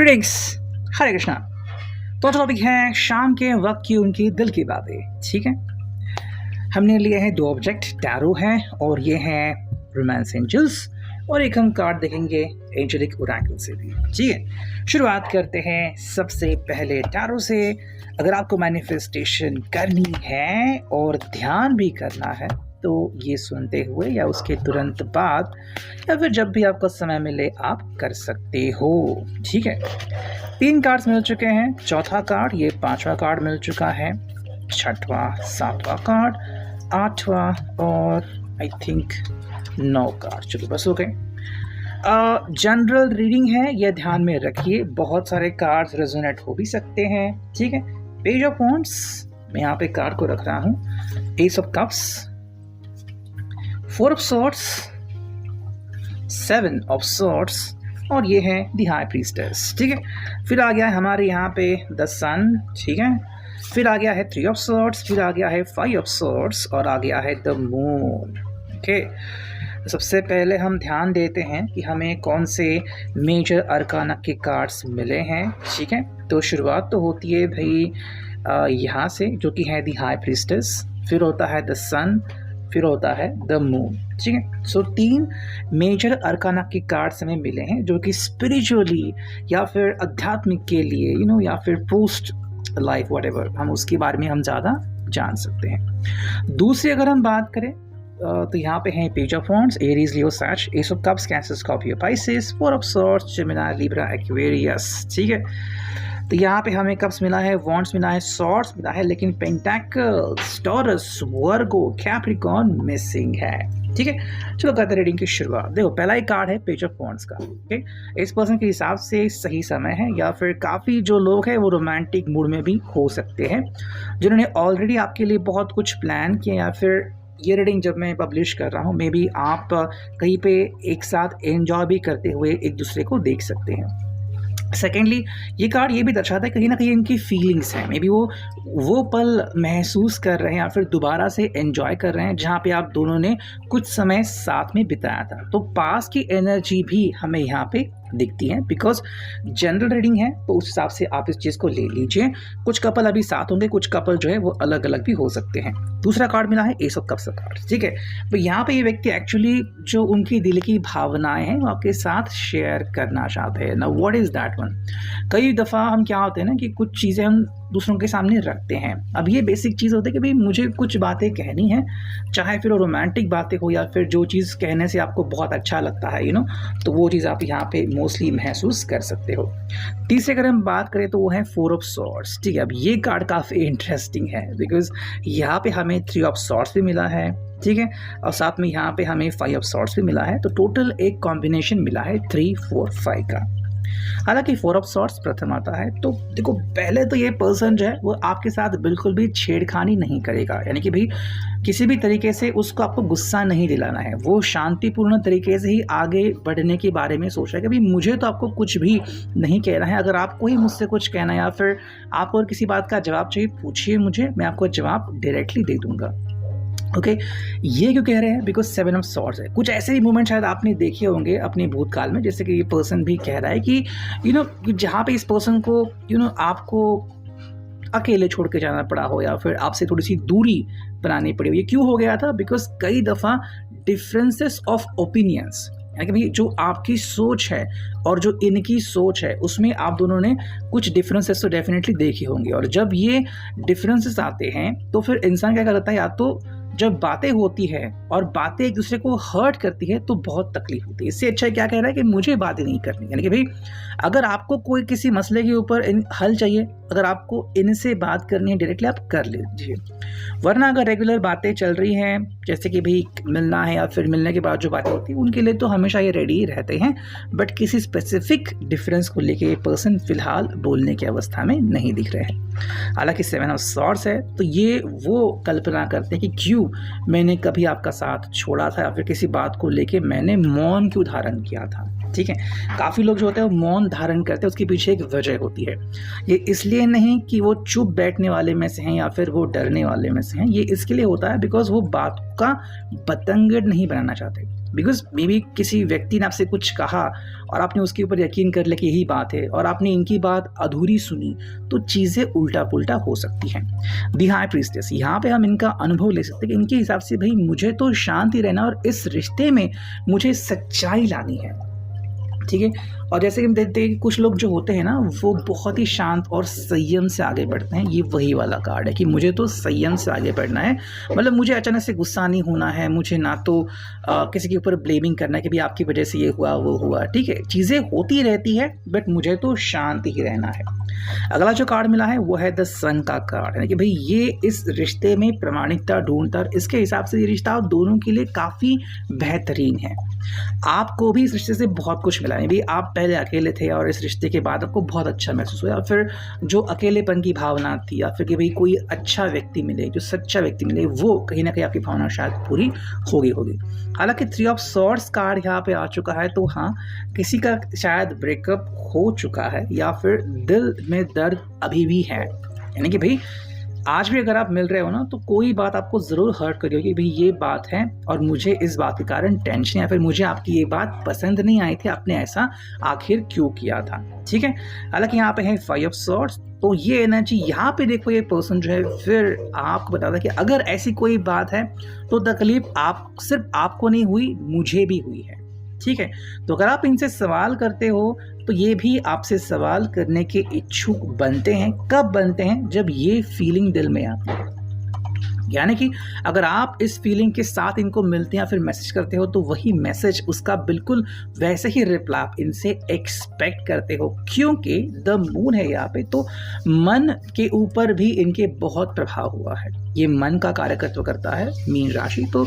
Greetings, हरे कृष्णा। तो topic है शाम के वक्त की उनकी दिल की बातें। ठीक है, हमने लिए हैं दो ऑब्जेक्ट, टैरो है और ये है रोमांस एंजल्स, और एक हम कार्ड देखेंगे एंजेलिक ओरेकल से भी। ठीक है, शुरुआत करते हैं सबसे पहले टैरो से। अगर आपको मैनिफेस्टेशन करनी है और ध्यान भी करना है तो ये सुनते हुए या उसके तुरंत बाद या फिर जब भी आपको समय मिले आप कर सकते हो। ठीक है, 3 कार्ड्स मिल चुके हैं, चौथा कार्ड, ये 5वां कार्ड मिल चुका है, 6वां, 7वां कार्ड, 8वां और आई थिंक 9 कार्ड। चलो बस हो गए। जनरल रीडिंग है, ये ध्यान में रखिए, बहुत सारे कार्ड्स रेजोनेट हो भी सकते हैं। ठीक है, पेज ऑफ वॉन्ड्स, मैं यहाँ पे कार्ड को रख रहा हूँ, S of cups, 4 of swords, 7 of swords और ये है द हाई प्रीस्टेस। ठीक है, फिर आ गया है हमारे यहाँ पे द सन। ठीक है, फिर आ गया है 3 ऑफ सॉर्ड्स, फिर आ गया है 5 ऑफ सॉर्ड्स और आ गया है द मून। ओके, सबसे पहले हम ध्यान देते हैं कि हमें कौन से मेजर अरकाना के कार्ड्स मिले हैं। ठीक है, तो शुरुआत तो होती है भाई यहाँ से, जो कि है द हाई प्रीस्टेस, फिर होता है द सन, फिर होता है द मून। ठीक है, सो 3 मेजर अरकाना के कार्ड्स हमें मिले हैं जो कि स्पिरिचुअली या फिर आध्यात्मिक के लिए या फिर पोस्ट लाइफ व्हाटएवर, हम उसके बारे में हम ज़्यादा जान सकते हैं। दूसरी अगर हम बात करें तो यहाँ पे हैं page of wands, Aries, Leo, sage, ace of cups, Cancer, Scorpio, Pisces, 4 of swords, Gemini, Libra, Aquarius. ठीक है, तो यहाँ पे हमें कप्स मिला है, वॉन्ड्स मिला है, सॉर्ड्स मिला है, लेकिन पेंटाकल्स, टॉरस, वर्गो, कैप्रिकॉर्न मिसिंग है। ठीक है, चलो करते हैं रीडिंग की शुरुआत। देखो, पहला ही कार्ड है पेज ऑफ वॉन्ड्स का। ओके, इस पर्सन के हिसाब से सही समय है, या फिर काफ़ी जो लोग हैं वो रोमांटिक मूड में भी हो सकते हैं, जिन्होंने ऑलरेडी आपके लिए बहुत कुछ प्लान किया, या फिर ये रीडिंग जब मैं पब्लिश कर रहा हूँ मे बी आप कहीं पे एक साथ एंजॉय भी करते हुए एक दूसरे को देख सकते हैं। सेकेंडली, ये कार्ड ये भी दर्शाता है कहीं ना कहीं इनकी फीलिंग्स हैं, मे बी वो पल महसूस कर रहे हैं या फिर दोबारा से एंजॉय कर रहे हैं जहाँ पे आप दोनों ने कुछ समय साथ में बिताया था। तो पास की एनर्जी भी हमें यहाँ पे दिखती है, बिकॉज जनरल रीडिंग है तो उस हिसाब से आप इस चीज़ को ले लीजिए। कुछ कपल अभी साथ होंगे, कुछ कपल जो है वो अलग अलग भी हो सकते हैं। दूसरा कार्ड मिला है एस ऑफ कप्स का कार्ड। ठीक है, तो यहाँ पे ये व्यक्ति एक्चुअली जो उनकी दिल की भावनाएं हैं वो आपके साथ शेयर करना चाहते हैं ना। What is that one? कई दफ़ा हम क्या होते हैं ना कि कुछ चीज़ें हम दूसरों के सामने रखते हैं। अब ये बेसिक चीज़ होती है कि भाई मुझे कुछ बातें कहनी है, चाहे फिर वो रोमांटिक बातें हो या फिर जो चीज़ कहने से आपको बहुत अच्छा लगता है तो वो चीज़ आप यहाँ पे मोस्टली महसूस कर सकते हो। तीसरे अगर हम बात करें तो वो है 4 ऑफ सॉर्ड्स। ठीक है, अब ये कार्ड काफ़ी इंटरेस्टिंग है बिकॉज यहाँ पे हमें 3 ऑफ सॉर्ड्स भी मिला है। ठीक है, और साथ में यहाँ पे हमें 5 ऑफ सॉर्ड्स भी मिला है, तो टोटल एक कॉम्बिनेशन मिला है 3, 4, 5 का। हालांकि 4 ऑफ सॉर्ड्स प्रथम आता है, तो देखो पहले तो ये पर्सन जो है वो आपके साथ बिल्कुल भी छेड़खानी नहीं करेगा, यानी कि भाई किसी भी तरीके से उसको आपको गुस्सा नहीं दिलाना है। वो शांतिपूर्ण तरीके से ही आगे बढ़ने के बारे में सोच रहा है कि भाई मुझे तो आपको कुछ भी नहीं कहना है, अगर आपको ही मुझसे कुछ कहना है या फिर आपको और किसी बात का जवाब चाहिए पूछिए मुझे, मैं आपको जवाब डायरेक्टली दे दूंगा। ओके, ये क्यों कह रहे हैं? बिकॉज 7 ऑफ सॉर्ड्स है। कुछ ऐसे ही मोमेंट शायद आपने देखे होंगे अपने भूतकाल में, जैसे कि ये पर्सन भी कह रहा है कि जहाँ पे इस पर्सन को आपको अकेले छोड़ के जाना पड़ा हो या फिर आपसे थोड़ी सी दूरी बनानी पड़ी हो। ये क्यों हो गया था? बिकॉज कई दफ़ा डिफरेंसेस ऑफ ओपिनियंस, यानी कि भाई जो आपकी सोच है और जो इनकी सोच है उसमें आप दोनों ने कुछ डिफरेंसेस तो डेफिनेटली देखे होंगे, और जब ये डिफरेंसेस आते हैं तो फिर इंसान क्या करता है, या तो जब बातें होती है और बातें एक दूसरे को हर्ट करती है तो बहुत तकलीफ होती है। इससे अच्छा क्या कह रहा है कि मुझे बातें नहीं करनी, यानी कि भाई अगर आपको कोई किसी मसले के ऊपर हल चाहिए, अगर आपको इनसे बात करनी है डायरेक्टली आप कर लीजिए, वरना अगर रेगुलर बातें चल रही हैं जैसे कि भाई मिलना है या फिर मिलने के बाद जो बातें होती है उनके लिए तो हमेशा ये रेडी ही रहते हैं, बट किसी स्पेसिफिक डिफरेंस को लेके ये पर्सन फिलहाल बोलने की अवस्था में नहीं दिख रहे हैं। हालांकि 7 ऑफ सॉर्ड्स है तो ये वो कल्पना करते हैं कि क्यों मैंने कभी आपका साथ छोड़ा था या फिर किसी बात को लेके मैंने मौन क्यों धारण किया था। ठीक है, काफ़ी लोग जो होते हैं वो मौन धारण करते हैं, उसके पीछे एक वजह होती है। ये इसलिए नहीं कि वो चुप बैठने वाले में से हैं या फिर वो डरने वाले में से हैं, ये इसके लिए होता है बिकॉज वो बात का बतंगड़ नहीं बनाना चाहते। बिकॉज मे बी किसी व्यक्ति ने आपसे कुछ कहा और आपने उसके ऊपर यकीन कर लिया कि यही बात है और आपने इनकी बात अधूरी सुनी, तो चीज़ें उल्टा पुल्टा हो सकती हैं। दी हाई प्रीस्टेस, यहाँ पे हम इनका अनुभव ले सकते हैं कि इनके हिसाब से भाई मुझे तो शांति रहना और इस रिश्ते में मुझे सच्चाई लानी है, ठीक है। और जैसे कि हम देखते हैं कि कुछ लोग जो होते हैं ना वो बहुत ही शांत और संयम से आगे बढ़ते हैं। ये वही वाला कार्ड है कि मुझे तो संयम से आगे बढ़ना है, मतलब मुझे अचानक से गुस्सा नहीं होना है, मुझे ना तो किसी के ऊपर ब्लेमिंग करना है कि भाई आपकी वजह से ये हुआ वो हुआ, ठीक है। चीज़ें होती रहती है बट मुझे तो शांत ही रहना है। अगला जो कार्ड मिला है वो है द सन का कार्ड, यानी कि भाई ये इस रिश्ते में प्रामाणिकता ढूंढता है। इसके हिसाब से ये रिश्ता दोनों के लिए काफ़ी बेहतरीन है। आपको भी इस रिश्ते से बहुत कुछ मिला है, भाई आप पहले अकेले थे और इस रिश्ते के बाद आपको बहुत अच्छा महसूस हुआ, या फिर जो अकेलेपन की भावना थी, या फिर कि भाई कोई अच्छा व्यक्ति मिले, जो सच्चा व्यक्ति मिले, वो कहीं ना कहीं आपकी भावना शायद पूरी होगी। हालांकि 3 ऑफ सॉर्ड्स कार्ड यहाँ पे आ चुका है, तो हाँ किसी का शायद ब्रेकअप हो चुका है या फिर दिल में दर्द अभी भी है, यानी कि भाई आज भी अगर आप मिल रहे हो ना तो कोई बात आपको ज़रूर हर्ट करी होगी, भाई ये बात है और मुझे इस बात के कारण टेंशन, या फिर मुझे आपकी ये बात पसंद नहीं आई थी, आपने ऐसा आखिर क्यों किया था, ठीक है। हालांकि यहाँ पे है 5 ऑफ सॉर्ड्स, तो ये एनर्जी यहाँ पे देखो, ये पर्सन जो है फिर आपको बताता है कि अगर ऐसी कोई बात है तो तकलीफ सिर्फ आपको नहीं हुई, मुझे भी हुई है, ठीक है। तो अगर आप इनसे सवाल करते हो तो ये भी आपसे सवाल करने के इच्छुक बनते हैं। कब बनते हैं? जब ये फीलिंग दिल में आती है, यानी कि अगर आप इस फीलिंग के साथ इनको मिलते हैं या फिर मैसेज करते हो तो वही मैसेज, उसका बिल्कुल वैसे ही रिप्लाई आप इनसे एक्सपेक्ट करते हो, क्योंकि द मून है यहाँ पे, तो मन के ऊपर भी इनके बहुत प्रभाव हुआ है। ये मन का कार्यकर्ता करता है मीन राशि, तो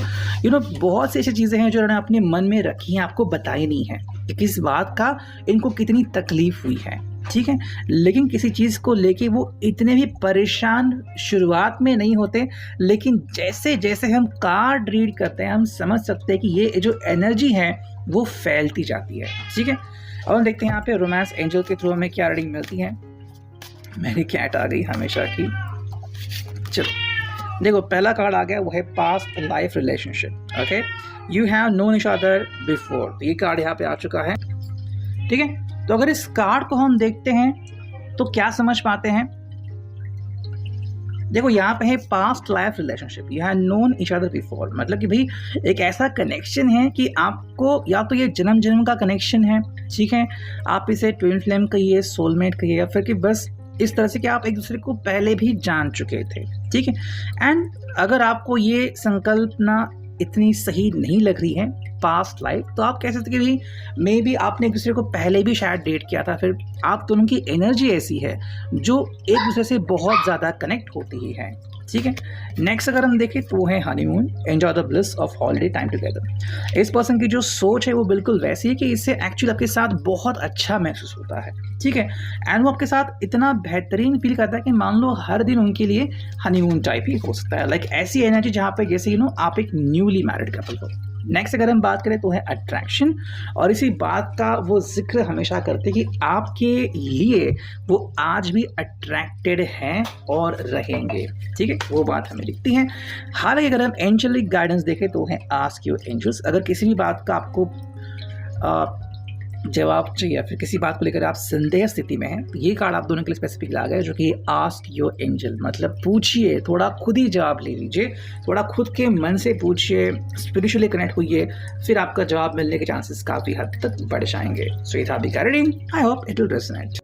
बहुत सी ऐसी चीज़ें हैं जो उन्होंने अपने मन में रखी हैं, आपको बताई नहीं है कि किस बात का इनको कितनी तकलीफ हुई है, ठीक है। लेकिन किसी चीज़ को लेके वो इतने भी परेशान शुरुआत में नहीं होते, लेकिन जैसे जैसे हम कार्ड रीड करते हैं हम समझ सकते हैं कि ये जो एनर्जी है वो फैलती जाती है, ठीक है। और देखते हैं यहाँ पे रोमांस एंजल के थ्रू हमें क्या रीडिंग मिलती है। मेरी कैट आ गई हमेशा की। चलो देखो, पहला कार्ड आ गया, वो है past life relationship. Okay, you have known each other before, तो ये कार्ड यहाँ पे आ चुका है, ठीक है। तो अगर इस कार्ड को हम देखते हैं तो क्या समझ पाते हैं? देखो यहाँ पे है past life relationship, you have known each other before, मतलब कि भाई एक ऐसा कनेक्शन है कि आपको या तो ये जन्म जन्म का कनेक्शन है, ठीक है, आप इसे ट्विन फ्लेम कहिए, सोलमेट कहिए, या फिर कि बस इस तरह से कि आप एक दूसरे को पहले भी जान चुके थे, ठीक है। एंड अगर आपको ये संकल्पना इतनी सही नहीं लग रही है पास्ट लाइफ, तो आप कह सकते हैं कि मे बी आपने एक दूसरे को पहले भी शायद डेट किया था, फिर आप दोनों की एनर्जी ऐसी है जो एक दूसरे से बहुत ज़्यादा कनेक्ट होती ही है, ठीक है। नेक्स्ट अगर हम देखें तो है honeymoon, enjoy the bliss of holiday time together. इस पर्सन की जो सोच है वो बिल्कुल वैसी है कि इससे एक्चुअली आपके साथ बहुत अच्छा महसूस होता है, ठीक है। एंड वो आपके साथ इतना बेहतरीन फील करता है कि मान लो हर दिन उनके लिए हनीमून टाइप ही हो सकता है, लाइक ऐसी एनर्जी जहाँ पे जैसे आप एक न्यूली मैरिड कपल हो। नेक्स्ट अगर हम बात करें तो है अट्रैक्शन, और इसी बात का वो जिक्र हमेशा करते हैं कि आपके लिए वो आज भी अट्रैक्टेड हैं और रहेंगे, ठीक है, वो बात हमें दिखती है। हालांकि अगर हम एंजलिक गाइडेंस देखें तो है आस्क योर एंजल्स। अगर किसी भी बात का आपको जवाब चाहिए या फिर किसी बात को लेकर आप संदेह स्थिति में हैं, तो ये कार्ड आप दोनों के लिए स्पेसिफिक आ गया, जो कि आस्क योर एंजल, मतलब पूछिए, थोड़ा खुद ही जवाब ले लीजिए, थोड़ा खुद के मन से पूछिए, स्पिरिचुअली कनेक्ट होइए, फिर आपका जवाब मिलने के चांसेस काफ़ी हद तक बढ़ जाएंगे। सो ये था अभी का reading, I hope it will resonate.